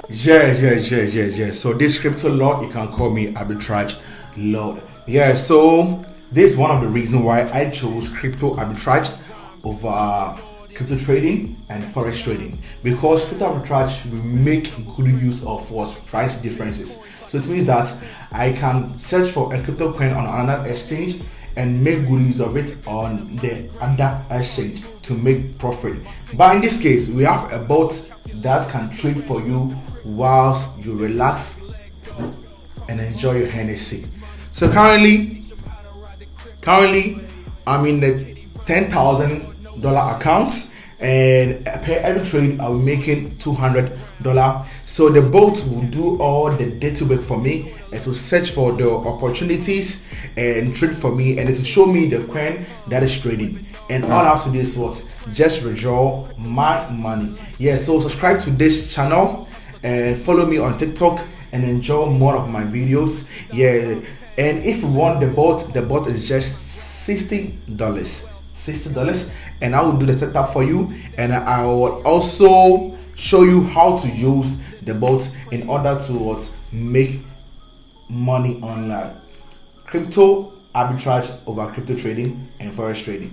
Yeah. So this crypto lord, you can call me arbitrage lord. Yeah. So this is one of the reasons why I chose crypto arbitrage over crypto trading and forex trading, because crypto arbitrage will make good use of what price differences. So it means that I can search for a crypto coin on another exchange and make good use of it on the other exchange to make profit. But in this case, we have a bot that can trade for you whilst you relax and enjoy your Hennessy. So currently I'm in the $10,000 account, and per every trade I'm making $200. So the bot will do all the dirty work for me, and to search for the opportunities and trade for me, and it will show me the coin that is trading, and all I have to do is what, just withdraw my money. Yeah, so subscribe to this channel and follow me on TikTok and enjoy more of my videos. Yeah, and if you want the bot is just $60. $60, and I will do the setup for you, and I will also show you how to use the bot in order to what, make money online. Crypto arbitrage over crypto trading and forex trading.